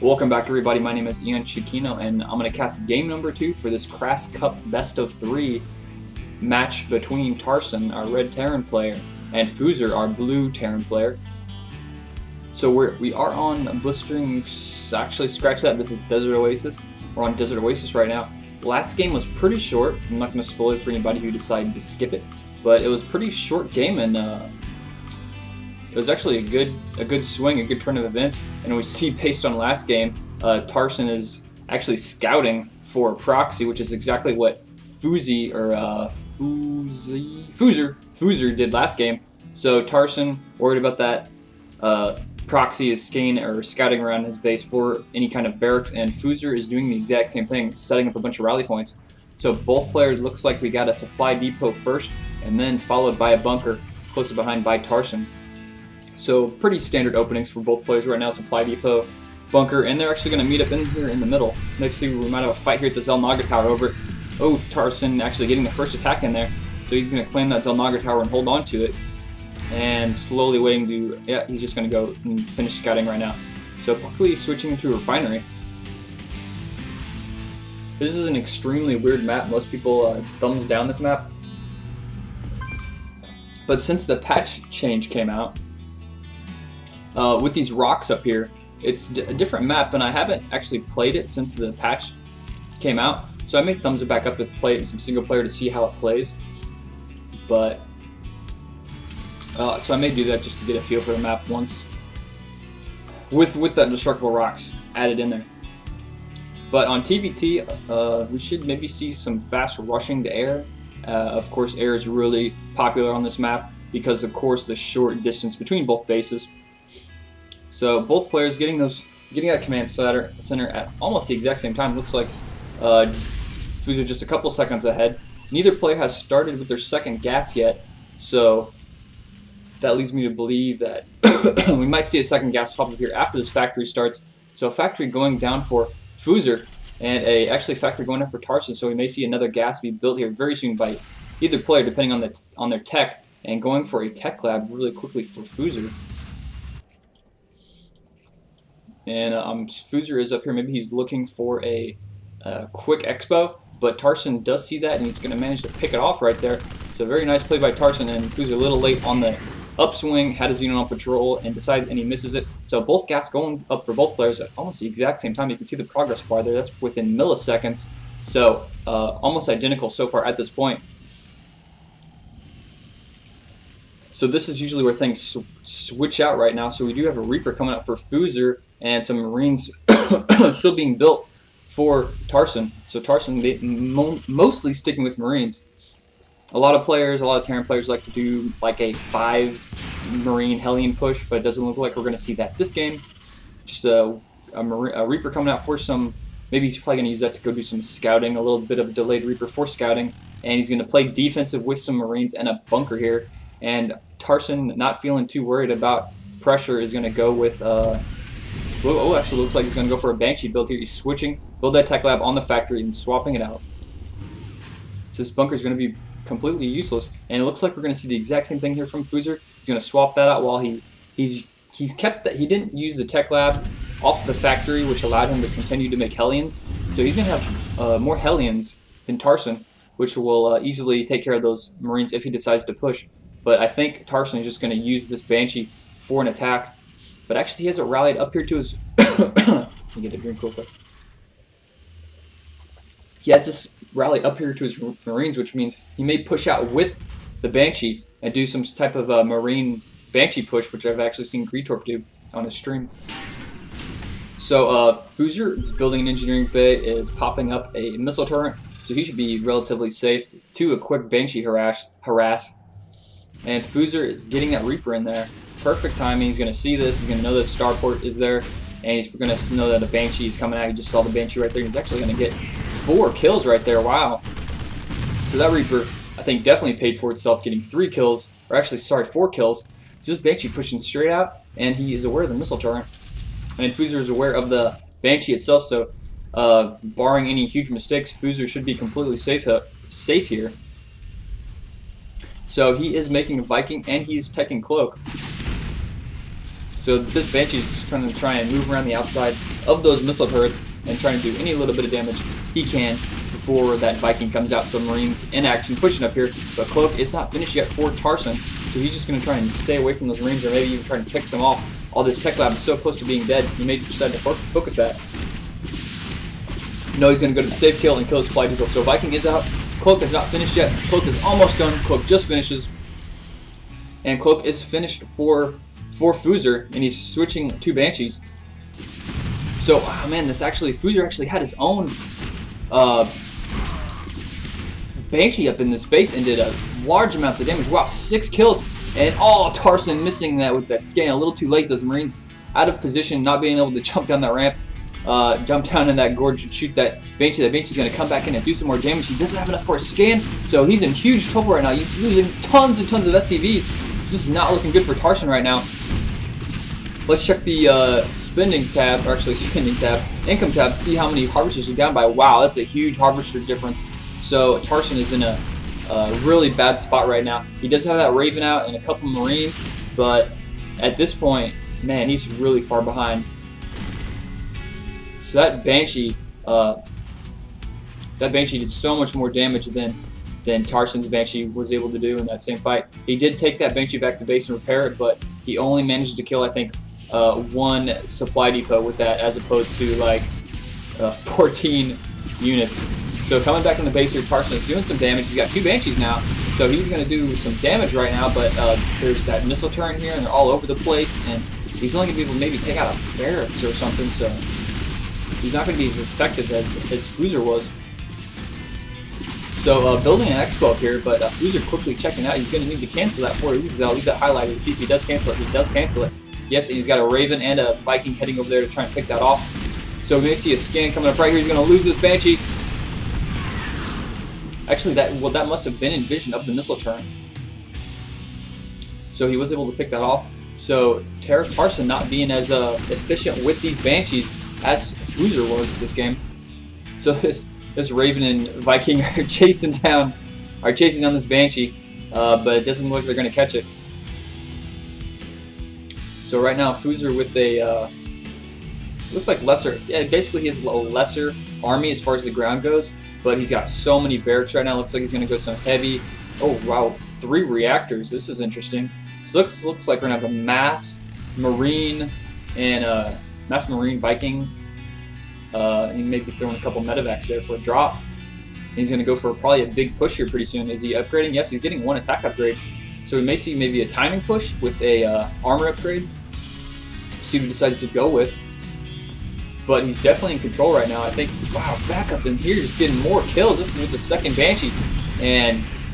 Welcome back, everybody. My name is EonShiKeno, and I'm going to cast game number 2 for this Craft Cup Best of 3 match between Tarson, our red Terran player, and Fuzer, our blue Terran player. So we are on Blistering, actually scratch that, this is Desert Oasis. We're on Desert Oasis right now. Last game was pretty short. I'm not going to spoil it for anybody who decided to skip it, but it was a pretty short game, and it was actually a good swing, a good turn of events. And we see, based on last game, Tarson is actually scouting for a proxy, which is exactly what Fuzer did last game. So Tarson, worried about that, proxy is scouting around his base for any kind of barracks, and Fuzer is doing the exact same thing, setting up a bunch of rally points. So both players, looks like we got a supply depot first, and then followed by a bunker closer behind by Tarson. So pretty standard openings for both players right now, supply depot, bunker, and they're actually going to meet up in here in the middle. Next thing, we might have a fight here at the Zelnaga Tower over it. Oh, Tarson actually getting the first attack in there. So he's going to claim that Zelnaga Tower and hold on to it. And slowly waiting to, yeah, he's just going to go and finish scouting right now. So quickly switching to Refinery. This is an extremely weird map. Most people thumbs down this map. But since the patch change came out, with these rocks up here, it's a different map, and I haven't actually played it since the patch came out. So I may thumbs it back up with play it in some single player to see how it plays. But so I may do that just to get a feel for the map once, with that destructible rocks added in there. But on TVT, we should maybe see some fast rushing to air. Of course, air is really popular on this map because, of course, the short distance between both bases. So both players getting that command center at almost the exact same time. Looks like Fuzer just a couple seconds ahead. Neither player has started with their second gas yet, so that leads me to believe that we might see a second gas pop up here after this factory starts. So a factory going down for Fuzer, and actually factory going up for Tarson. So we may see another gas be built here very soon by either player, depending on their tech, and going for a tech lab really quickly for Fuzer. And Fuzer is up here. Maybe he's looking for a quick expo, but Tarson does see that, and he's going to manage to pick it off right there. So very nice play by Tarson, and Fuzer a little late on the upswing, had his unit on patrol, and he misses it. So both gas going up for both players at almost the exact same time. You can see the progress bar there. That's within milliseconds. So almost identical so far at this point. So this is usually where things switch out right now. So we do have a Reaper coming up for Fuzer, and some Marines still being built for Tarson. So Tarson mostly sticking with Marines. A lot of Terran players like to do like a 5 Marine Hellion push, but it doesn't look like we're going to see that this game. Just a Reaper coming out for some, maybe he's probably going to use that to go do some scouting, a little bit of a delayed Reaper for scouting, and he's going to play defensive with some Marines and a bunker here. And Tarson, not feeling too worried about pressure, is going to go with, actually looks like he's going to go for a Banshee build here. He's switching, build that tech lab on the factory and swapping it out. So this bunker is going to be completely useless, and it looks like we're going to see the exact same thing here from Fuzer. He's going to swap that out while he's kept that. He didn't use the tech lab off the factory, which allowed him to continue to make Hellions. So he's going to have more Hellions than Tarson, which will easily take care of those Marines if he decides to push. But I think Tarson is just going to use this Banshee for an attack. But actually, he has it rallied up here to his. Let me get a drink real quick. He has this rally up here to his Marines, which means he may push out with the Banshee and do some type of Marine Banshee push, which I've actually seen Greetorp do on his stream. So Fuzer, building an engineering bay, is popping up a missile turret, so he should be relatively safe to a quick Banshee harass. And Fuzer is getting that Reaper in there. Perfect timing. He's going to see this. He's going to know that Starport is there, and he's going to know that a Banshee is coming out. He just saw the Banshee right there. He's actually going to get 4 kills right there. Wow. So that Reaper, I think, definitely paid for itself, getting 3 kills, or actually, sorry, 4 kills. So this Banshee pushing straight out, and he is aware of the missile turret. And Fuzer is aware of the Banshee itself, so barring any huge mistakes, Fuzer should be completely safe here. So he is making a Viking, and he is teching Cloak. So this Banshee is just going to try and move around the outside of those missile turrets and trying to do any little bit of damage he can before that Viking comes out. So Marines in action pushing up here, but Cloak is not finished yet for Tarson, so he's just going to try and stay away from those Marines, or maybe even try and pick some off. All this tech lab is so close to being dead, he may decide to focus that. No, he's going to go to the safe kill and kill his supply depot. So Viking is out. Cloak is not finished yet. Cloak is almost done. Cloak just finishes. And Cloak is finished for Fuzer, and he's switching to Banshees. So, oh man, Fuzer actually had his own Banshee up in this base and did large amounts of damage. Wow, 6 kills. And Tarson missing that with that scan. A little too late. Those Marines out of position, not being able to jump down that ramp. Jump down in that gorge and shoot that Banshee. That Banshee's going to come back in and do some more damage. He doesn't have enough for a scan, so he's in huge trouble right now. He's losing tons and tons of SCVs. So this is not looking good for Tarson right now. Let's check the spending tab, income tab, see how many harvesters he's down by. Wow, that's a huge harvester difference. So Tarson is in a really bad spot right now. He does have that Raven out and a couple Marines, but at this point, man, he's really far behind. So that Banshee did so much more damage than Tarson's Banshee was able to do in that same fight. He did take that Banshee back to base and repair it, but he only managed to kill, I think, 1 supply depot with that, as opposed to like 14 units. So coming back in the base here, Tarson is doing some damage. He's got 2 Banshees now, so he's going to do some damage right now, but there's that missile turret here, and they're all over the place, and he's only going to be able to maybe take out a barracks or something, so he's not going to be as effective as Fuzer was. So building an expo up here, but Fuzer quickly checking out. He's going to need to cancel that before he loses. I'll leave that highlighted to see if he does cancel it. He does cancel it. Yes, and he's got a Raven and a Viking heading over there to try and pick that off. So we may see a scan coming up right here. He's going to lose this Banshee. Actually, that must have been in vision of the missile turret. So he was able to pick that off. So Tarson not being as efficient with these Banshees as Fuzer was this game. So this Raven and Viking are chasing down this Banshee, but it doesn't look like they're going to catch it. So right now Fuzer with a looks like lesser. Yeah, basically he has a lesser army as far as the ground goes, but he's got so many barracks right now. Looks like he's going to go some heavy. Oh wow, 3 reactors. This is interesting. So looks like we're going to have a mass Marine and mass Marine Viking. He may be throwing a couple medevacs there for a drop. And he's going to go for probably a big push here pretty soon. Is he upgrading? Yes, he's getting 1 attack upgrade. So we may see maybe a timing push with a armor upgrade. See what he decides to go with. But he's definitely in control right now. I think, wow, back up in here, just getting more kills. This is with the 2nd Banshee. And